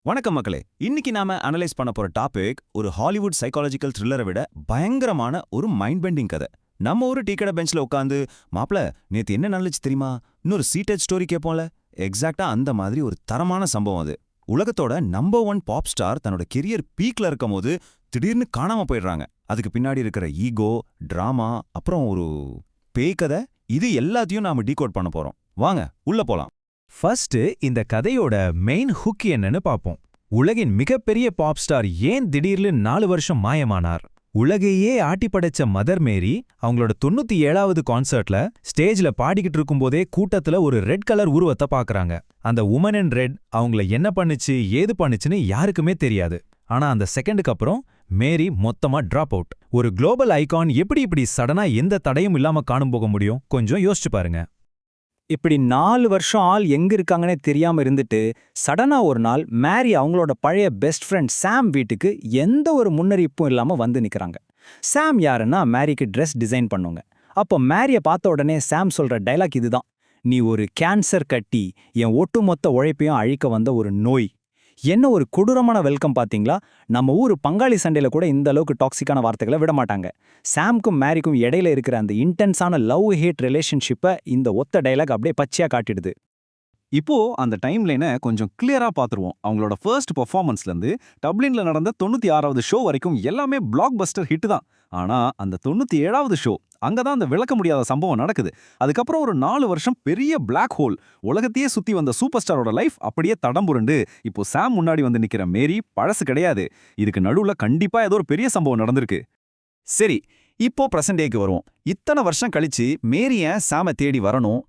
வணக்கம் மக்களே. இன்னைக்கு நாம அனலைஸ் பண்ண போற டாபிக் ஒரு ஹாலிவுட் சைக்காலஜிக்கல் த்ரில்லரை விட பயங்கரமான ஒரு மைண்ட் பெண்டிங் கதை. நம்ம ஒரு டீ கடை பெஞ்ச்ல உட்காந்து மாப்ள நேத்து என்ன நடந்துச்சு தெரியுமா, இன்னொரு சீட்டட் ஸ்டோரி கேட்போம்ல, எக்ஸாக்டா அந்த மாதிரி ஒரு தரமான சம்பவம் அது. உலகத்தோட நம்பர் 1 பாப் ஸ்டார் தன்னோட கெரியர் பீக்ல இருக்கும் போது திடீர்னு காணாம போயிடுறாங்க. அதுக்கு பின்னாடி இருக்கிற ஈகோ, டிராமா, அப்புறம் ஒரு பேய் கதை, இது எல்லாத்தையும் நாம டீகோட் பண்ண போறோம். வாங்க உள்ள போலாம். ஃபர்ஸ்ட் இந்த கதையோட மெயின் ஹுக் என்னன்னு பாப்போம். உலகின் மிகப்பெரிய பாப் ஸ்டார் ஏன் திடீர்னு 4 வருஷம் மாயமானார்? உலகையே ஆட்டி படைச்ச மதர் மேரி அவங்களோட 97வது கான்சர்ட்ல ஸ்டேஜ்ல பாடிக்கிட்டு இருக்கும்போதே கூட்டத்துல ஒரு ரெட் கலர் உருவத்தை பாக்குறாங்க. அந்த உமன் இன் ரெட் அவங்கள என்ன பண்ணுச்சு ஏது பண்ணுச்சுன்னு யாருக்குமே தெரியாது. ஆனா அந்த செகண்டுக்கு அப்புறம் மேரி மொத்தமா டிராப் அவுட். ஒரு குளோபல் ஐகான் எப்படி இப்படி சடனா எந்த தடையும் இல்லாம காணும் போக முடியும்? கொஞ்சம் யோசிச்சு பாருங்க. இப்படி 4 வருஷம் ஆள் எங்க இருக்காங்கன்னே தெரியாம இருந்துட்டு சடனா ஒரு நாள் மேரி அவங்களோட பழைய பெஸ்ட் ஃப்ரெண்ட் சாம் வீட்டுக்கு எந்த ஒரு முன்னறிவிப்பும் இல்லாம வந்து நிக்கிறாங்க. சாம் யாருன்னா மேரிக்கு ட்ரெஸ் டிசைன் பண்ணுங்க. அப்போ மேரிய பார்த்த உடனே சாம் சொல்ற டைலாக் இதுதான்: நீ ஒரு கேன்சர் கட்டி, என் ஒட்டுமொத்த உழைப்பையும் அழிக்க வந்த ஒரு நோய். என்ன ஒரு கொடூரமான வெல்கம் பாத்தீங்களா? நம்ம ஊர் பங்காளி சண்டையில கூட இந்த அளவுக்கு டாக்ஸிக்கான வார்த்தைகளை விட மாட்டாங்க. சாம்க்கும் மேரிக்கும் இடையில இருக்கிற அந்த இன்டென்ஸான லவ் ஹேட் ரிலேஷன்ஷிப்பை இந்த ஒத்த டைலாக் அப்படியே பச்சையா காட்டிடுது. இப்போ அந்த டைம் லைனை கொஞ்சம் கிளியரா பார்த்துருவோம். அவங்களோட ஃபர்ஸ்ட் பெர்ஃபார்மன்ஸ்ல இருந்து டப்ளின்ல நடந்த 96வது ஷோ வரைக்கும் எல்லாமே பிளாக் பஸ்டர் ஹிட் தான். ஆனா அந்த 97வது ஷோ அங்கதான் அந்த விளக்க முடியாத சம்பவம் நடக்குது. அதுக்கப்புறம் ஒரு 4 வருஷம் பெரிய பிளாக் ஹோல், உலகத்தையே சுத்தி வந்த சூப்பர் ஸ்டாரோட லைஃப் அப்படியே தடம்புரண்டு இப்போ சாம் முன்னாடி வந்து நிக்கிற மேரி பழசு கிடையாது. இதுக்கு நடுவுல கண்டிப்பா ஏதோ ஒரு பெரிய சம்பவம் நடந்திருக்கு. சரி, இப்போ பிரசன்ட் டேக்கு வருவோம். இத்தனை வருஷம் கழிச்சு மேரி ஏன் சாம தேடி வரணும்?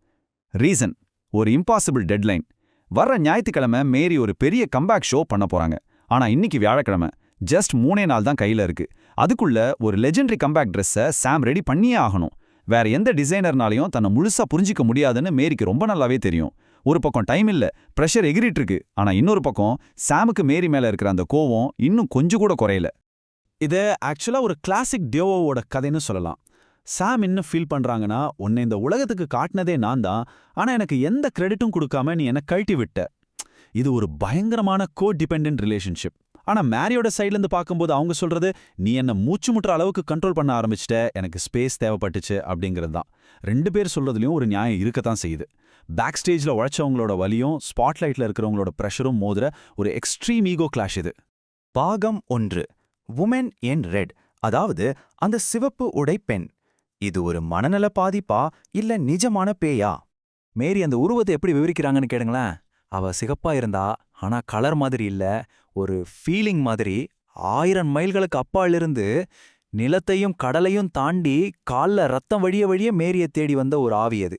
ரீசன் ஒரு இம்பாசிபிள் டெட்லைன். வர்ற ஞாயிற்றுக்கிழமை மேரி ஒரு பெரிய கம்பேக் ஷோ பண்ண போறாங்க. ஆனா இன்னைக்கு வியாழக்கிழமை, ஜஸ்ட் 3 நாள் தான் கையில இருக்கு. அதுக்குள்ள ஒரு லெஜெண்டரி கம்பேக் ட்ரெஸ்ஸை சாம் ரெடி பண்ணியே ஆகணும். வேற எந்த டிசைனர்னாலையும் தன்னை முழுசா புரிஞ்சிக்க முடியாதுன்னு மேரிக்கு ரொம்ப நல்லாவே தெரியும். ஒரு பக்கம் டைம் இல்ல, ப்ரெஷர் எகிரிட்டு இருக்கு. ஆனா இன்னொரு பக்கம் சாமுக்கு மேரி மேல இருக்கிற அந்த கோவம் இன்னும் கொஞ்சம் கூட குறையல. இது ஆக்சுவலா ஒரு கிளாசிக் டியோவோட கதைன்னு சொல்லலாம். சாம் இன்னும் ஃபீல் பண்றாங்கன்னா, உன்னை இந்த உலகத்துக்கு காட்டினதே நான் தான், ஆனா எனக்கு எந்த கிரெடிட்டும் கொடுக்காம நீ என்ன கழட்டி விட்ட. இது ஒரு பயங்கரமான கோ டிபெண்டன்ட் ரிலேஷன்ஷிப். ஆனா மேரியோட சைட்ல இருந்து பார்க்கும்போது அவங்க சொல்றது, நீ என்ன மூச்சு முட்டுற அளவுக்கு கண்ட்ரோல் பண்ண ஆரம்பிச்சிட்ட, எனக்கு ஸ்பேஸ் தேவைப்பட்டுச்சு அப்படிங்கிறது தான். 2 பேர் சொல்றதுலயும் ஒரு நியாயம் இருக்கத்தான் செய்யுது. பேக் ஸ்டேஜ்ல உழைச்சவங்களோட வலியும் ஸ்பாட்லைட்ல இருக்கிறவங்களோட ப்ரெஷரும் மோதுற ஒரு எக்ஸ்ட்ரீம் ஈகோ கிளாஷ் இது. பாகம் 1, உமன் இன் ரெட், அதாவது அந்த சிவப்பு உடை பெண். இது ஒரு மனநல பாதிப்பா இல்ல நிஜமான பேயா? மேரி அந்த உருவத்தை எப்படி விவரிக்கிறாங்கன்னு கேளுங்களேன். அவ சிகப்பா இருந்தா, ஆனா கலர் மாதிரி இல்ல, ஒரு ஃபீலிங் மாதிரி. 1000 மைல்களுக்கு அப்பாலிருந்து நிலத்தையும் கடலையும் தாண்டி கால்ல ரத்தம் வழிய வழிய மேரிய தேடி வந்த ஒரு ஆவி அது.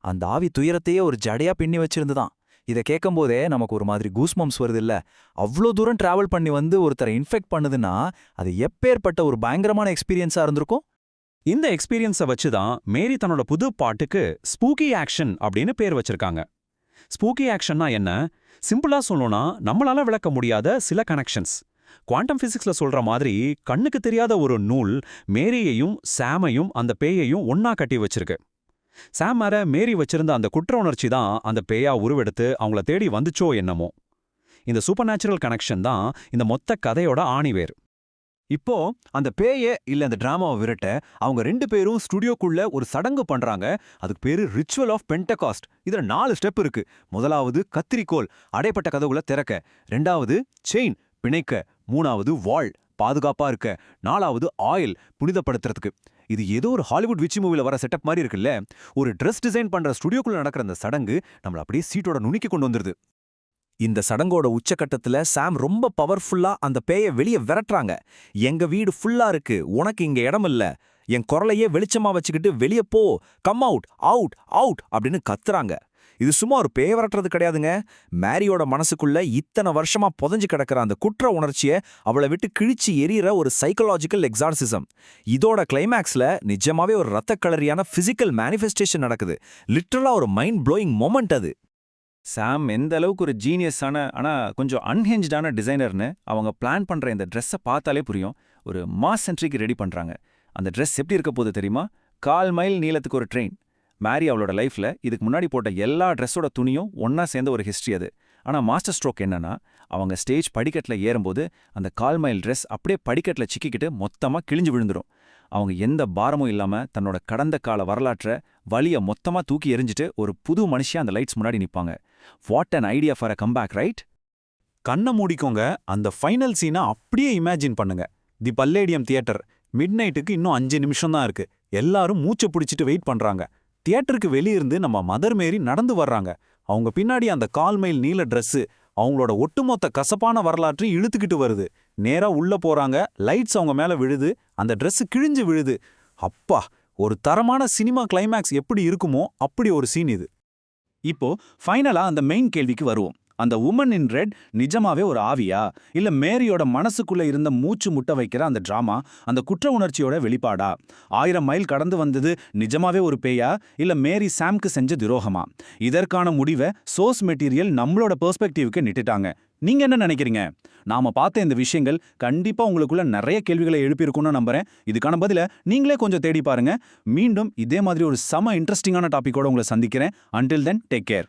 அந்த ஆவி துயரத்தையே ஒரு ஜடையா பின்னி வச்சிருந்துதான். இதை கேட்கும்போதே நமக்கு ஒரு மாதிரி கூஸ்மம்ஸ் வருது இல்ல? அவ்வளோ தூரம் டிராவல் பண்ணி வந்து ஒருத்தரை இன்ஃபெக்ட் பண்ணுதுன்னா அது எப்பேற்பட்ட ஒரு பயங்கரமான எக்ஸ்பீரியன்ஸா இருந்திருக்கும். இந்த எக்ஸ்பீரியன்ஸை வச்சு தான் மேரி தன்னோட புது பாட்டுக்கு ஸ்பூக்கி ஆக்ஷன் அப்படின்னு பேர் வச்சிருக்காங்க. ஸ்பூக்கி ஆக்ஷன்னா என்ன? சிம்பிளா சொல்லணும்னா, நம்மளால விளக்க முடியாத சில கனெக்ஷன்ஸ். குவாண்டம் பிசிக்ஸ்ல சொல்ற மாதிரி கண்ணுக்கு தெரியாத ஒரு நூல் மேரியையும் சாமையும் அந்த பேயையும் ஒன்னா கட்டி வச்சிருக்கு. சாம் மேல மேரி வச்சிருந்த அந்த குற்ற உணர்ச்சி தான் அந்த பேயா உருவெடுத்து அவங்கள தேடி வந்துச்சோ என்னமோ. இந்த சூப்பர் நேச்சுரல் கனெக்ஷன் தான் இந்த மொத்த கதையோட ஆணிவேர். இப்போ அந்த பேய இல்ல அந்த டிராமாவை விரட்ட அவங்க 2 பேரும் ஸ்டுடியோக்குள்ள ஒரு சடங்கு பண்றாங்க. அதுக்கு பேரு ரிச்சுவல் ஆஃப் பென்டகாஸ்ட். இதுல 4 ஸ்டெப் இருக்கு. முதலாவது கத்திரிக்கோல், அடைப்பட்ட கதவுகளை திறக்க. 2வது செயின், பிணைக்க. 3வது வாள், பாதுகாப்பா இருக்க. 4வது ஆயில், புனிதப்படுத்துறதுக்கு. இது ஏதோ ஒரு ஹாலிவுட் விச்சி மூவில வர செட்டப் மாதிரி இருக்குல்ல? ஒரு ட்ரெஸ் டிசைன் பண்ற ஸ்டுடியோக்குள்ள நடக்கிற அந்த சடங்கு நம்மள அப்படியே சீட்டோட நுணுக்கி கொண்டு வந்துருது. இந்த சடங்கோட உச்சக்கட்டத்துல சாம் ரொம்ப பவர்ஃபுல்லா அந்த பேயை வெளியே விரட்டுறாங்க. எங்க வீடு ஃபுல்லா இருக்கு, உனக்கு இங்க இடம் இல்ல, என் குரலையே வெளிச்சமா வச்சுக்கிட்டு வெளியே போ, கம் அவுட் அவுட் அவுட் அப்படின்னு கத்துறாங்க. இது சும்மா ஒரு பேய் விரட்டுறது கிடையாதுங்க. மேரியோட மனசுக்குள்ள இத்தனை வருஷமா புதைஞ்சு கிடக்கிற அந்த குற்ற உணர்ச்சியை அவளை விட்டு கிழிச்சு எரியற ஒரு சைக்கலாஜிக்கல் எக்ஸார்சிசம். இதோட கிளைமேக்ஸ்ல நிஜமாவே ஒரு ரத்த கலரியான பிசிக்கல் மேனிஃபெஸ்டேஷன் நடக்குது. லிட்டரலா ஒரு மைண்ட் ப்ளோயிங் மொமெண்ட் அது. சாம் எந்த அளவுக்கு ஒரு ஜீனியஸான ஆனா கொஞ்சம் அன்ஹெஞ்ச்டான டிசைனர்னு அவங்க பிளான் பண்ற இந்த ட்ரெஸ்ஸை பார்த்தாலே புரியும். ஒரு மாஸ் சென்ட்ரிக்கு ரெடி பண்றாங்க. அந்த ட்ரெஸ் எப்படி இருக்க போது தெரியுமா? 1/4 மைல் நீளத்துக்கு ஒரு ட்ரெயின். மேரி அவளோட லைஃப்ல இதுக்கு முன்னாடி போட்ட எல்லா ட்ரெஸ்ஸோட துணியும் ஒன்னா சேர்ந்த ஒரு ஹிஸ்ட்ரி அது. ஆனா மாஸ்டர் ஸ்ட்ரோக் என்னன்னா, அவங்க ஸ்டேஜ் படிக்கட்டில் ஏறும்போது அந்த கால்மைல் ட்ரெஸ் அப்படியே படிக்கட்டில் சிக்கிக்கிட்டு மொத்தமா கிழிஞ்சு விழுந்துரும். அவங்க எந்த பாரமும் இல்லாம தன்னோட கடந்த கால வரலாற்ற வலிய மொத்தமா தூக்கி எறிஞ்சிட்டு ஒரு புது மனுஷியா அந்த லைட்ஸ் முன்னாடி நிப்பாங்க. What an idea for a comeback, right? கண்ணை மூடிக்கோங்க, அந்த ஃபைனல் சீனை அப்படியே இமேஜின் பண்ணுங்க. தி பல்லேடியம் தியேட்டர், மிட் நைட்டுக்கு இன்னும் 5 நிமிஷம் தான் இருக்கு. எல்லாரும் மூச்சை பிடிச்சிட்டு வெயிட் பண்றாங்க. தியேட்டருக்கு வெளியிருந்து நம்ம மதர் மேரி நடந்து வர்றாங்க. அவங்க பின்னாடி அந்த கால்மைல் நீல ட்ரெஸ்ஸு அவங்களோட ஒட்டுமொத்த கசப்பான வரலாற்றையும் இழுத்துக்கிட்டு வருது. நேரா உள்ள போறாங்க, லைட்ஸ் அவங்க மேல விழுது, அந்த Dress கிழிஞ்சு விழுது. அப்பா, ஒரு தரமான சினிமா கிளைமேக்ஸ் எப்படி இருக்குமோ அப்படி ஒரு சீன் இது. இப்போ ஃபைனலா அந்த மெயின் கேள்விக்கு வருவோம். அந்த உமன் இன் ரெட் நிஜமாவே ஒரு ஆவியா, இல்ல மேரியோட மனசுக்குள்ள இருந்த மூச்சு முட்ட வைக்கிற அந்த டிராமா, அந்த குற்ற உணர்ச்சியோட வெளிப்பாடா? 1000 மைல் கடந்து வந்தது நிஜமாவே ஒரு பேயா, இல்ல மேரி சாம்க்கு செஞ்ச துரோகமா? இதற்கான முடிவை சோர்ஸ் மெட்டீரியல் நம்மளோட பெர்ஸ்பெக்டிவ்க்கு நிட்டுட்டாங்க. நீங்க என்ன நினைக்கிறீங்க? நாம பார்த்த இந்த விஷயங்கள் கண்டிப்பா உங்களுக்குள்ள நிறைய கேள்விகளை எழுப்பியிருக்கும்னு நம்புறேன். இதுக்கான பதில நீங்களே கொஞ்சம் தேடி பாருங்க. மீண்டும் இதே மாதிரி ஒரு செம இன்ட்ரெஸ்டிங்கான டாபிக்கோட உங்களை சந்திக்கிறேன். Until then, take care.